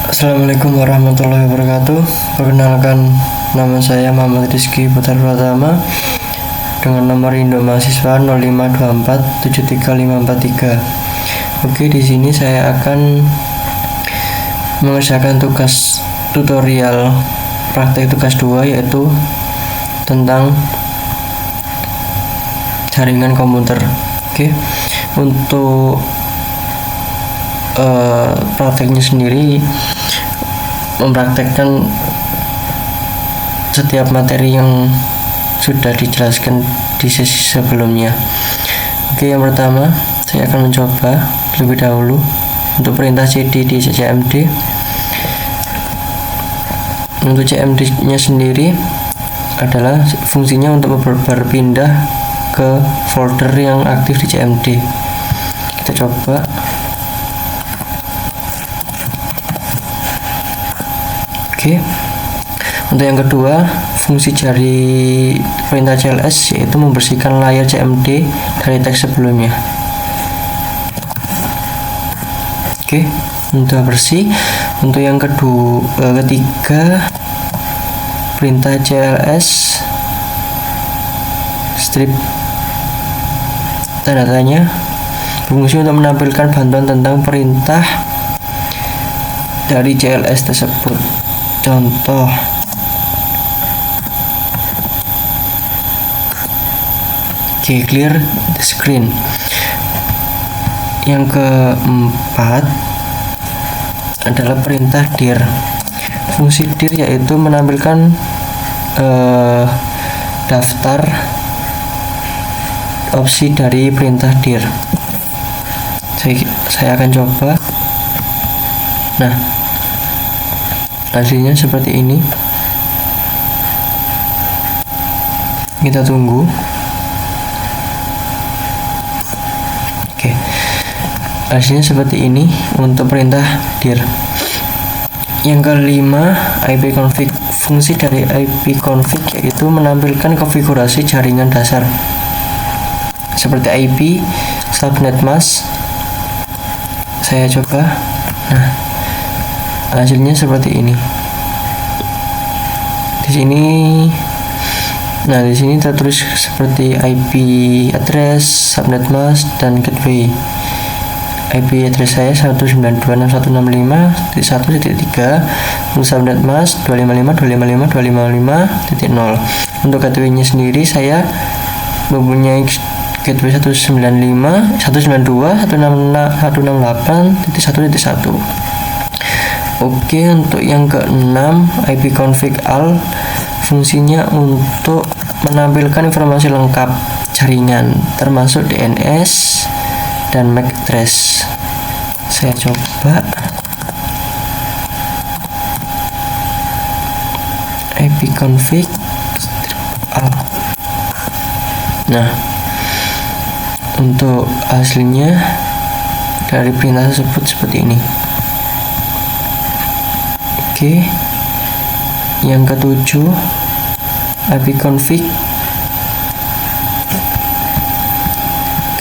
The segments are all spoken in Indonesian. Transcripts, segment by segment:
Assalamualaikum warahmatullahi wabarakatuh. Perkenalkan, nama saya Muhammad Rizky Putra Pratama dengan nomor induk mahasiswa 052473543. Oke, di sini saya akan mengerjakan tugas tutorial praktek tugas 2, yaitu tentang jaringan komputer. Oke, untuk prakteknya sendiri mempraktekkan setiap materi yang sudah dijelaskan di sesi sebelumnya. Oke, yang pertama saya akan mencoba lebih dahulu untuk perintah cd di CMD. Untuk CMD nya sendiri adalah fungsinya untuk berpindah ke folder yang aktif di CMD. Kita coba. Oke, untuk yang kedua, fungsi dari perintah cls yaitu membersihkan layar CMD dari teks sebelumnya. Oke, untuk bersih. Untuk yang ketiga, perintah cls strip tanda tanya berfungsi untuk menampilkan bantuan tentang perintah dari cls tersebut. Contoh, clear the screen. Yang keempat adalah perintah dir. Fungsi dir yaitu menampilkan daftar opsi dari perintah dir. Saya akan coba. Nah, hasilnya seperti ini. Kita tunggu. Oke, hasilnya seperti ini untuk perintah dir. Yang kelima, ipconfig. Fungsi dari ipconfig yaitu menampilkan konfigurasi jaringan dasar seperti IP, subnet mask. Saya coba. Nah, hasilnya seperti ini. Di sini tertulis seperti IP address, subnet mask, dan gateway. IP address saya 192.165.1.3, untuk subnet mask 255.255.255.0. Untuk gateway-nya sendiri saya mempunyai gateway 192.168.1.1. Oke, untuk yang keenam, ipconfig all. Fungsinya untuk menampilkan informasi lengkap jaringan termasuk DNS dan MAC address. Saya coba. ipconfig all. Nah, untuk hasilnya dari perintah tersebut seperti ini. Oke, yang ketujuh, ipconfig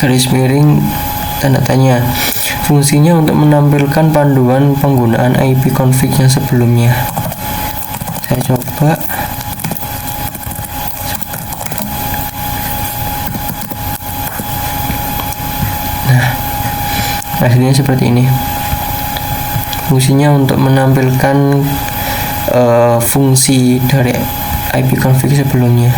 garis miring tanda tanya. Fungsinya untuk menampilkan panduan penggunaan ipconfig yang sebelumnya. Saya coba. Nah, hasilnya seperti ini. Fungsinya untuk menampilkan fungsi dari ipconfig sebelumnya.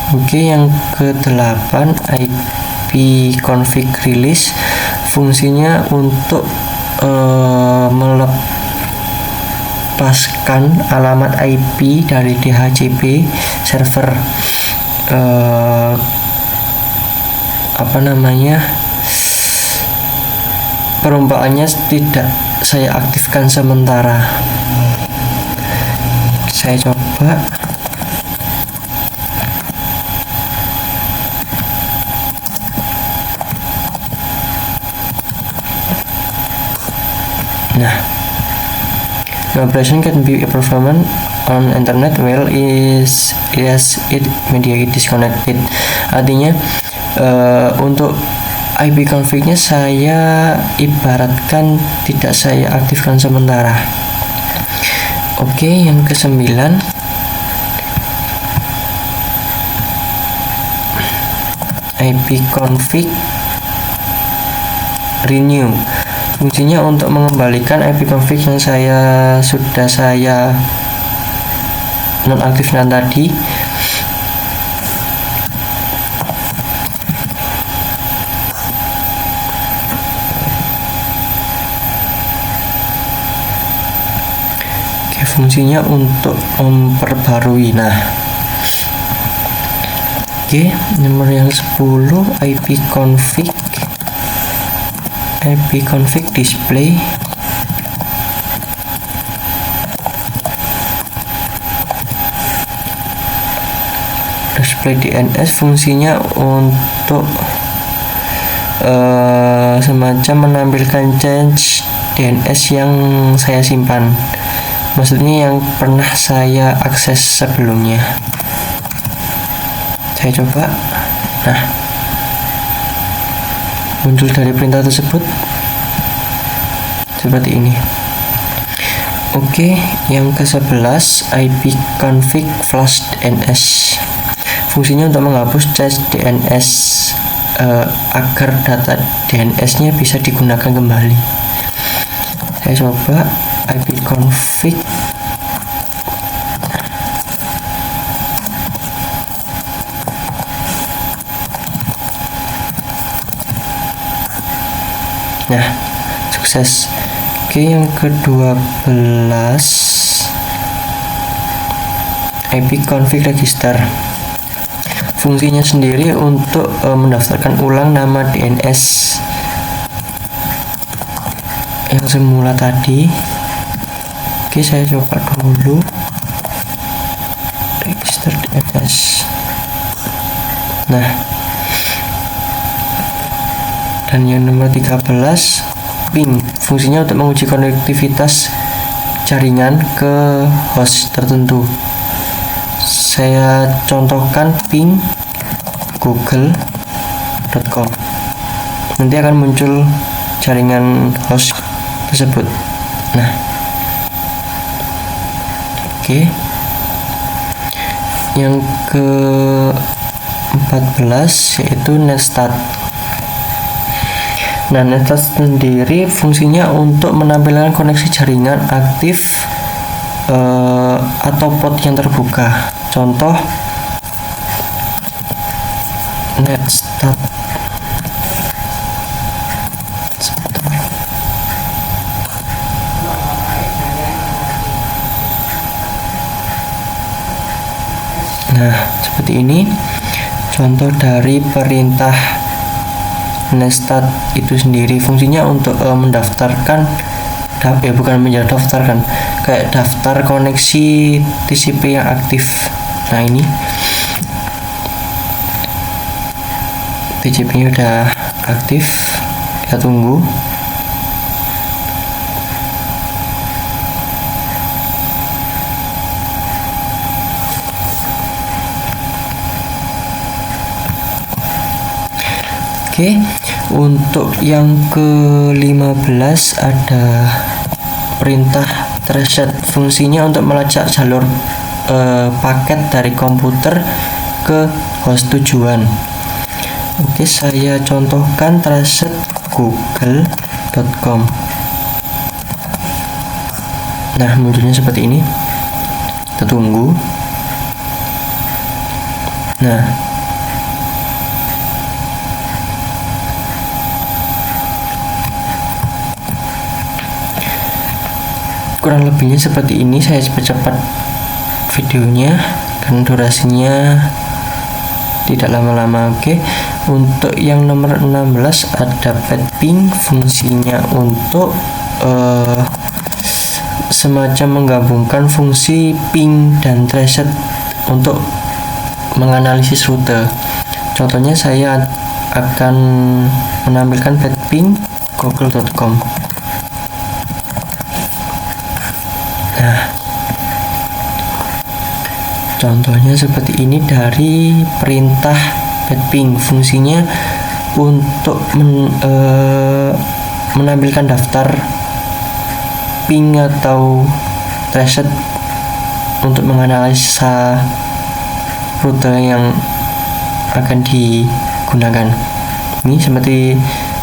Oke, yang ke-8, ipconfig release. Fungsinya untuk melepaskan alamat IP dari DHCP server perombakannya tidak saya aktifkan sementara. Saya coba. Nah, operation can be performed on internet while is it media disconnected. Artinya untuk IP config-nya saya ibaratkan tidak saya aktifkan sementara. Oke, yang ke-9 IP config renew. Fungsinya untuk mengembalikan IP config yang sudah saya nonaktifkan tadi. Fungsinya untuk memperbarui. Nah, oke, nomor yang 10 IP config display. Display DNS fungsinya untuk semacam menampilkan change DNS yang saya simpan. Maksudnya yang pernah saya akses sebelumnya. Saya coba. Nah, muncul dari perintah tersebut seperti ini. Oke, yang ke-11 IP config flush DNS. Fungsinya untuk menghapus cache DNS agar data DNS-nya bisa digunakan kembali. Saya coba IP config nah, sukses. Oke, yang ke-12 IP config register. Fungsinya sendiri untuk mendaftarkan ulang nama DNS yang semula tadi. Oke, saya coba dulu register DNS. Nah, dan yang nomor 13 ping. Fungsinya untuk menguji konektivitas jaringan ke host tertentu. Saya contohkan ping google.com. Nanti akan muncul jaringan host tersebut. Nah, oke. Yang ke-14 yaitu netstat. Nah, netstat sendiri fungsinya untuk menampilkan koneksi jaringan aktif atau port yang terbuka. Contoh netstat. Nah, seperti ini contoh dari perintah netstat itu sendiri. Fungsinya untuk mendaftarkan bukan mendaftarkan, kayak daftar koneksi TCP yang aktif. Nah, ini TCP nya udah aktif, kita tunggu. Oke, untuk yang ke-15 ada perintah reset. Fungsinya untuk melacak jalur paket dari komputer ke host tujuan. Oke, saya contohkan reset google.com. Nah, munculnya seperti ini. Kita tunggu. Nah, kurang lebihnya seperti ini. Saya cepat videonya karena durasinya tidak lama-lama. Oke, untuk yang nomor 16 ada ping. Fungsinya untuk semacam menggabungkan fungsi ping dan reset untuk menganalisis rute. Contohnya saya akan menampilkan ping google.com. Nah, contohnya seperti ini dari perintah ping. Fungsinya untuk menampilkan daftar ping atau reset untuk menganalisa rute yang akan digunakan. Ini seperti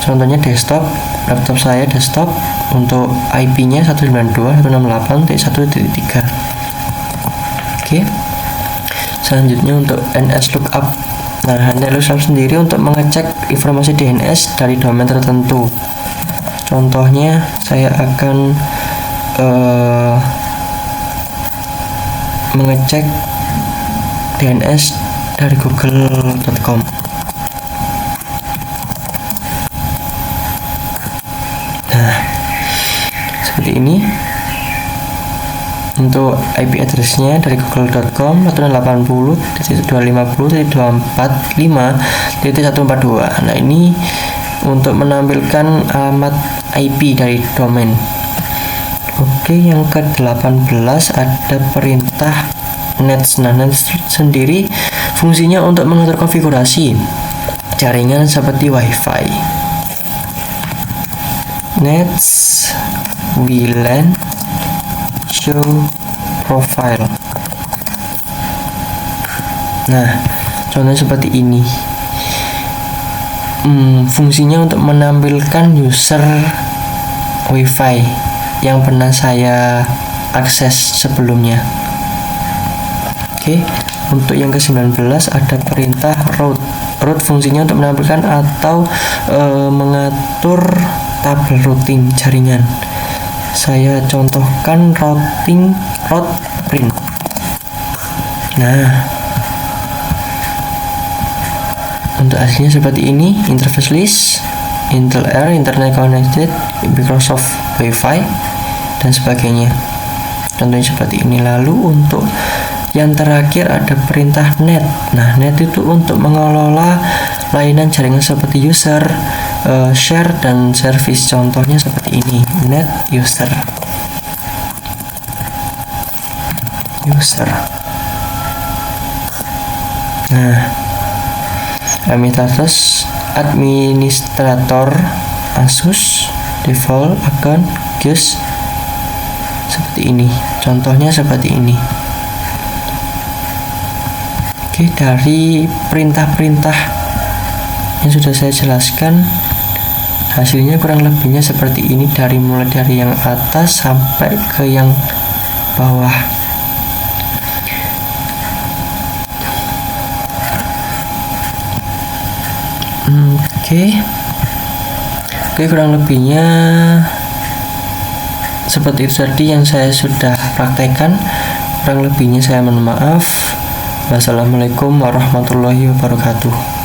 contohnya desktop, laptop saya desktop untuk IP-nya 192.168.1.3. Oke. Selanjutnya untuk NS lookup. Nah, NS lookup sendiri untuk mengecek informasi DNS dari domain tertentu. Contohnya saya akan mengecek DNS dari google.com. Nah, seperti ini. Untuk IP address-nya dari google.com 180.250.245.142. Nah, ini untuk menampilkan alamat IP dari domain. Oke, yang ke-18 ada perintah nets. Nah, nets sendiri fungsinya untuk mengatur konfigurasi jaringan seperti WiFi. Nets VLAN show profile. Nah, contohnya seperti ini. Fungsinya untuk menampilkan user WiFi yang pernah saya akses sebelumnya. Oke, untuk yang ke-19 ada perintah route. Route fungsinya untuk menampilkan atau mengatur tabel routing jaringan. Saya contohkan route print. Nah, untuk hasilnya seperti ini. Interface list, Intel Air, Internet Connected, Microsoft Wi-Fi, dan sebagainya. Contohnya seperti ini. Lalu untuk yang terakhir ada perintah net. Nah, net itu untuk mengelola layanan jaringan seperti user, share, dan service. Contohnya seperti ini. Net user. Nah, administrator Asus, default account GUS seperti ini. Contohnya seperti ini. Oke, dari perintah-perintah yang sudah saya jelaskan, hasilnya kurang lebihnya seperti ini, mulai dari yang atas sampai ke yang bawah. Oke, kurang lebihnya seperti itu tadi yang saya sudah praktekkan. Kurang lebihnya saya mohon maaf. Wassalamualaikum warahmatullahi wabarakatuh.